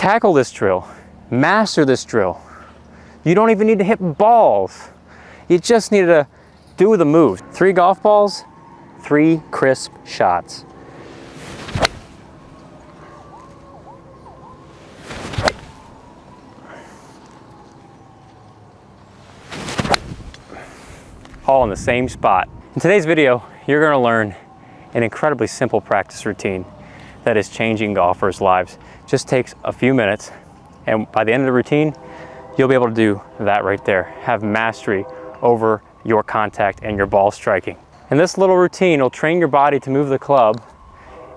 tackle this drill, master this drill. You don't even need to hit balls. You just need to do the moves. 3 golf balls, 3 crisp shots. All in the same spot. In today's video, you're going to learn an incredibly simple practice routine that is changing golfers' lives. Just takes a few minutes, and by the end of the routine, you'll be able to do that right there. Have mastery over your contact and your ball striking. And this little routine will train your body to move the club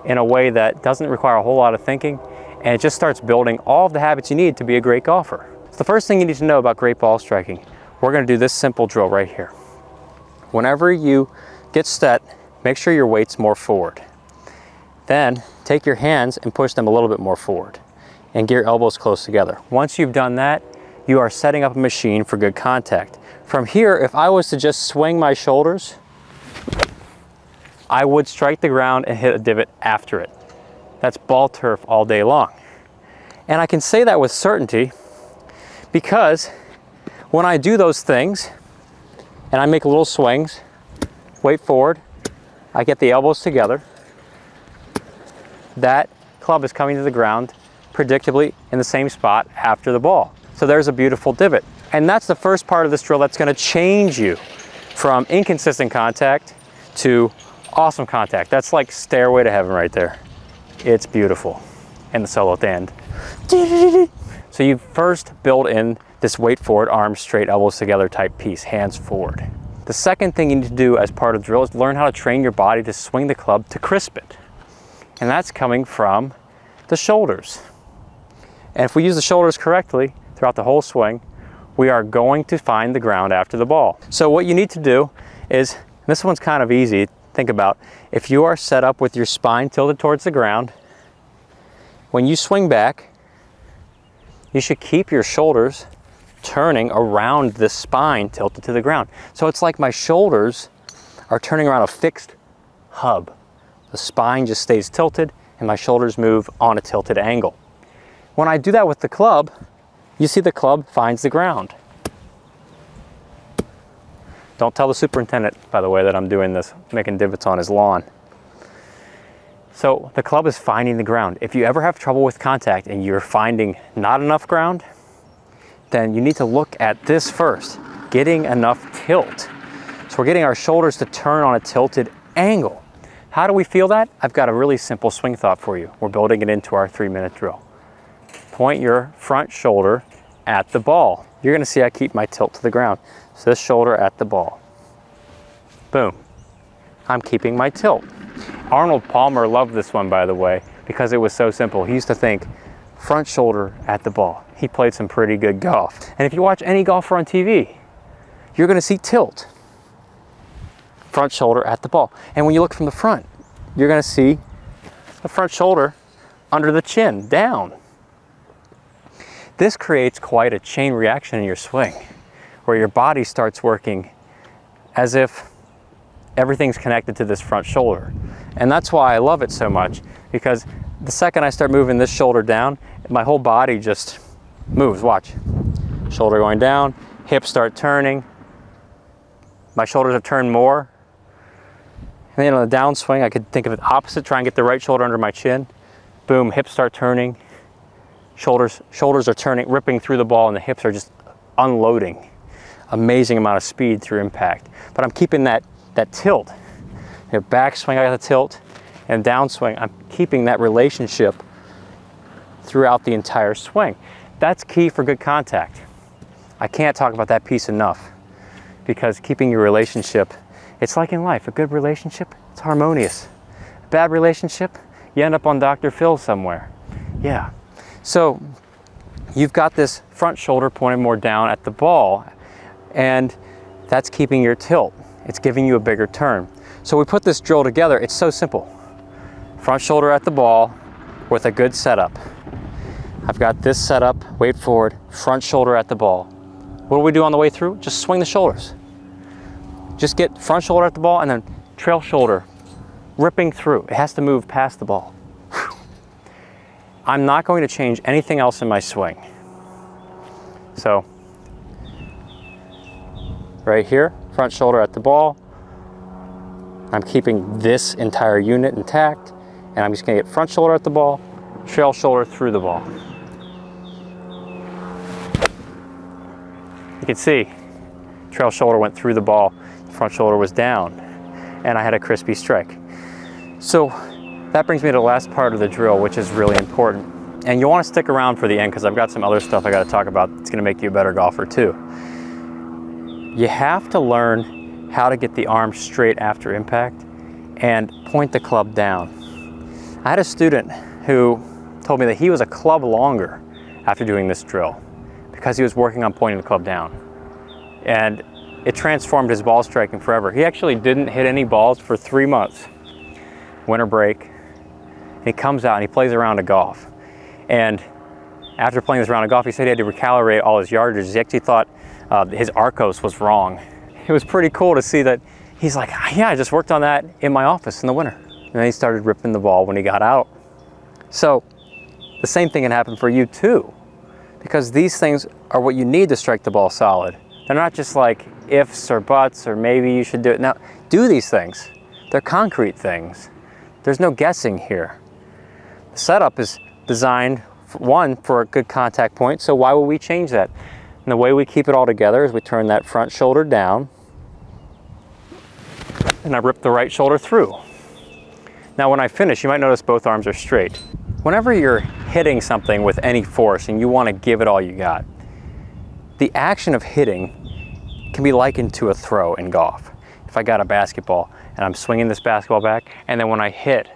in a way that doesn't require a whole lot of thinking, and it just starts building all of the habits you need to be a great golfer. So the first thing you need to know about great ball striking, we're going to do this simple drill right here. Whenever you get set, make sure your weight's more forward. Then take your hands and push them a little bit more forward and get your elbows close together. Once you've done that, you are setting up a machine for good contact. From here, if I was to just swing my shoulders, I would strike the ground and hit a divot after it. That's ball turf all day long. And I can say that with certainty because when I do those things, and I make little swings, weight forward, I get the elbows together, that club is coming to the ground predictably in the same spot after the ball. So there's a beautiful divot. And that's the first part of this drill that's gonna change you from inconsistent contact to awesome contact. That's like stairway to heaven right there. It's beautiful. And the solo at the end. So you first build in this weight forward, arms straight, elbows together type piece, hands forward. The second thing you need to do as part of the drill is learn how to train your body to swing the club to crisp it. And that's coming from the shoulders. And if we use the shoulders correctly throughout the whole swing, we are going to find the ground after the ball. So what you need to do is, this one's kind of easy, think about, if you are set up with your spine tilted towards the ground, when you swing back, you should keep your shoulders turning around the spine tilted to the ground. So it's like my shoulders are turning around a fixed hub. The spine just stays tilted and my shoulders move on a tilted angle. When I do that with the club, you see the club finds the ground. Don't tell the superintendent, by the way, that I'm doing this, making divots on his lawn. So the club is finding the ground. If you ever have trouble with contact and you're finding not enough ground, then you need to look at this first, getting enough tilt. So we're getting our shoulders to turn on a tilted angle. How do we feel that? I've got a really simple swing thought for you. We're building it into our 3-minute drill. Point your front shoulder at the ball. You're gonna see I keep my tilt to the ground. So this shoulder at the ball. Boom. I'm keeping my tilt. Arnold Palmer loved this one, by the way, because it was so simple. He used to think, front shoulder at the ball. He played some pretty good golf. And if you watch any golfer on TV, you're gonna see tilt. Front shoulder at the ball. And when you look from the front, you're gonna see the front shoulder under the chin, down. This creates quite a chain reaction in your swing, where your body starts working as if everything's connected to this front shoulder. And that's why I love it so much, because the second I start moving this shoulder down, my whole body just moves. Watch. Shoulder going down, hips start turning. My shoulders have turned more. And then on the downswing, I could think of it opposite, try and get the right shoulder under my chin. Boom, hips start turning. Shoulders are turning, ripping through the ball, and the hips are just unloading. Amazing amount of speed through impact. But I'm keeping that tilt. You know, backswing, I got the tilt, and downswing, I'm keeping that relationship throughout the entire swing. That's key for good contact. I can't talk about that piece enough, because keeping your relationship, it's like in life, a good relationship, it's harmonious. A bad relationship, you end up on Dr. Phil somewhere. Yeah. So you've got this front shoulder pointed more down at the ball, and that's keeping your tilt. It's giving you a bigger turn. So we put this drill together, it's so simple. Front shoulder at the ball with a good setup. I've got this setup, weight forward, front shoulder at the ball. What do we do on the way through? Just swing the shoulders. Just get front shoulder at the ball and then trail shoulder ripping through. It has to move past the ball. I'm not going to change anything else in my swing. So, right here, front shoulder at the ball. I'm keeping this entire unit intact, and I'm just gonna get front shoulder at the ball, trail shoulder through the ball. You can see, trail shoulder went through the ball, front shoulder was down, and I had a crispy strike. So that brings me to the last part of the drill, which is really important. And you want to stick around for the end because I've got some other stuff I got to talk about that's going to make you a better golfer too. You have to learn how to get the arm straight after impact and point the club down. I had a student who told me that he was a club longer after doing this drill because he was working on pointing the club down. And it transformed his ball striking forever. He actually didn't hit any balls for 3 months. Winter break. And he comes out and he plays a round of golf. And after playing this round of golf, he said he had to recalibrate all his yardages. He actually thought his Arcos was wrong. It was pretty cool to see that he's like, yeah, I just worked on that in my office in the winter. And then he started ripping the ball when he got out. So the same thing can happen for you too, because these things are what you need to strike the ball solid. They're not just like ifs or buts or maybe you should do it. Now, do these things. They're concrete things. There's no guessing here. The setup is designed, one, for a good contact point, so why would we change that? And the way we keep it all together is we turn that front shoulder down, and I rip the right shoulder through. Now when I finish, you might notice both arms are straight. Whenever you're hitting something with any force and you want to give it all you got, the action of hitting can be likened to a throw in golf. If I got a basketball and I'm swinging this basketball back, and then when I hit,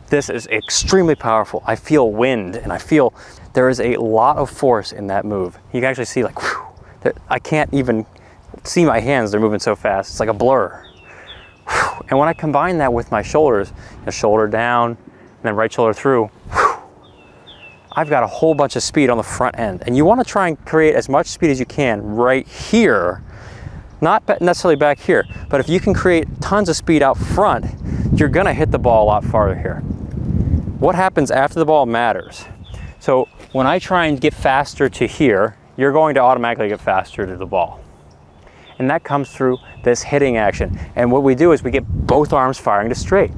this is extremely powerful. I feel wind, and I feel there is a lot of force in that move. You can actually see like, whew, I can't even see my hands, they're moving so fast. It's like a blur. Whew. And when I combine that with my shoulders, shoulder down, and then right shoulder through, whew, I've got a whole bunch of speed on the front end. And you want to try and create as much speed as you can right here, not necessarily back here, but if you can create tons of speed out front, you're gonna hit the ball a lot farther here. What happens after the ball matters. So when I try and get faster to here, you're going to automatically get faster to the ball. And that comes through this hitting action. And what we do is we get both arms firing to straight.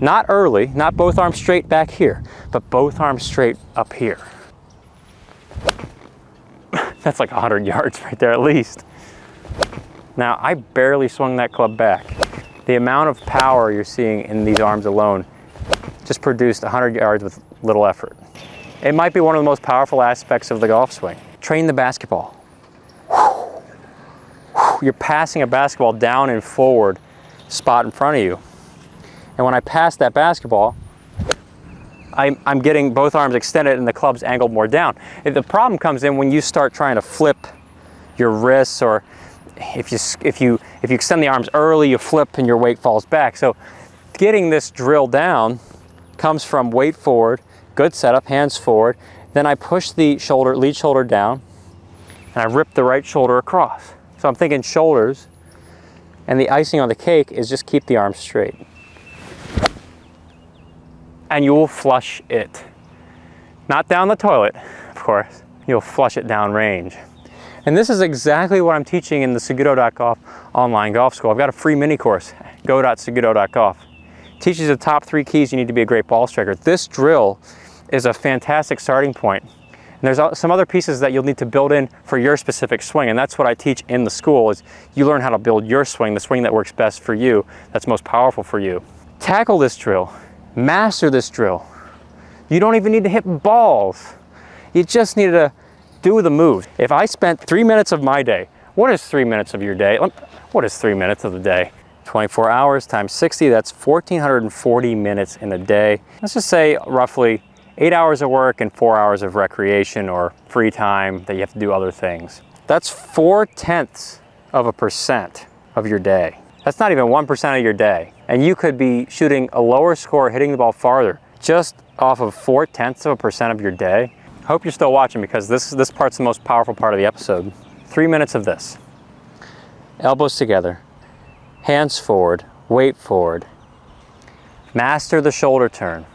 Not early, not both arms straight back here, but both arms straight up here. That's like 100 yards right there at least. Now, I barely swung that club back. The amount of power you're seeing in these arms alone just produced 100 yards with little effort. It might be one of the most powerful aspects of the golf swing. Train the basketball. You're passing a basketball down and forward spot in front of you. And when I pass that basketball, I'm getting both arms extended and the club's angled more down. The problem comes in when you start trying to flip your wrists, or if you extend the arms early, you flip and your weight falls back. So getting this drill down comes from weight forward, good setup, hands forward. Then I push the lead shoulder down, and I rip the right shoulder across. So I'm thinking shoulders, and the icing on the cake is just keep the arms straight. And you will flush it. Not down the toilet, of course. You'll flush it down range. And this is exactly what I'm teaching in the Saguto.golf online golf school. I've got a free mini course, go.saguto.golf. Teaches the top 3 keys you need to be a great ball striker. This drill is a fantastic starting point. And there's some other pieces that you'll need to build in for your specific swing, and that's what I teach in the school, is you learn how to build your swing, the swing that works best for you, that's most powerful for you. Tackle this drill, master this drill. You don't even need to hit balls. You just need to do the moves. If I spent 3 minutes of my day, what is 3 minutes of your day? What is 3 minutes of the day? 24 hours times 60, that's 1,440 minutes in a day. Let's just say roughly 8 hours of work and 4 hours of recreation or free time that you have to do other things. That's 0.4% of your day. That's not even 1% of your day. And you could be shooting a lower score, hitting the ball farther, just off of 0.4% of your day. Hope you're still watching, because this part's the most powerful part of the episode. 3 minutes of this. Elbows together, hands forward, weight forward. Master the shoulder turn.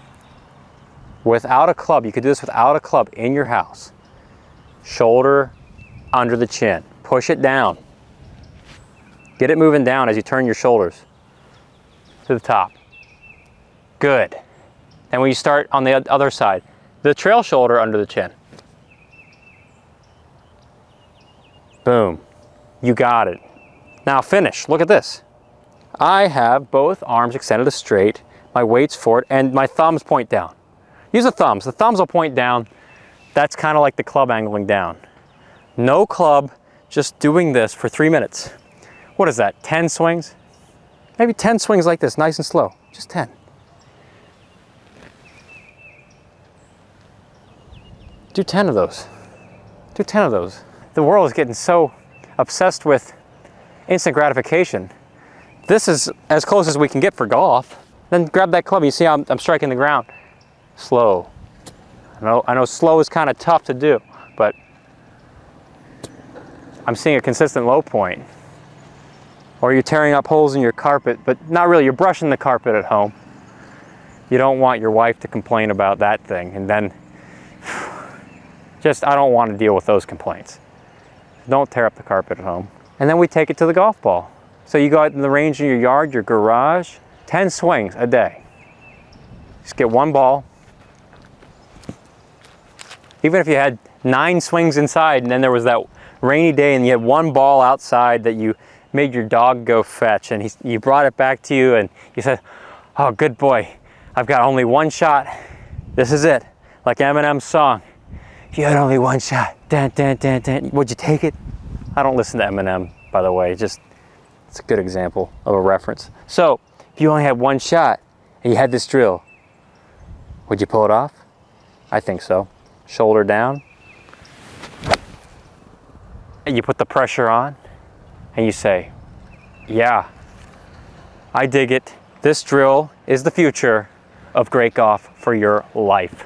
Without a club, you could do this without a club in your house. Shoulder under the chin. Push it down. Get it moving down as you turn your shoulders to the top. Good. And when you start on the other side, the trail shoulder under the chin. Boom. You got it. Now finish. Look at this. I have both arms extended straight, my weight's forward, and my thumbs point down. Use the thumbs. The thumbs will point down. That's kind of like the club angling down. No club, just doing this for 3 minutes. What is that, 10 swings? Maybe 10 swings like this, nice and slow. Just 10. Do 10 of those. Do 10 of those. The world is getting so obsessed with instant gratification. This is as close as we can get for golf. Then grab that club. You see how I'm striking the ground. Slow. I know slow is kind of tough to do, but I'm seeing a consistent low point. Or you're tearing up holes in your carpet, but not really. You're brushing the carpet at home. You don't want your wife to complain about that thing, and then I don't want to deal with those complaints. Don't tear up the carpet at home. And then we take it to the golf ball. So you go out in the range in your yard, your garage, 10 swings a day. Just get one ball. Even if you had 9 swings inside and then there was that rainy day and you had one ball outside that you made your dog go fetch, and you brought it back to you and you said, oh, good boy, I've got only one shot. This is it. Like Eminem's song. If you had only one shot, dun, dun, dun, dun, would you take it? I don't listen to Eminem, by the way. It's a good example of a reference. So, if you only had one shot and you had this drill, would you pull it off? I think so. Shoulder down. And you put the pressure on and you say, yeah, I dig it. This drill is the future of great golf for your life.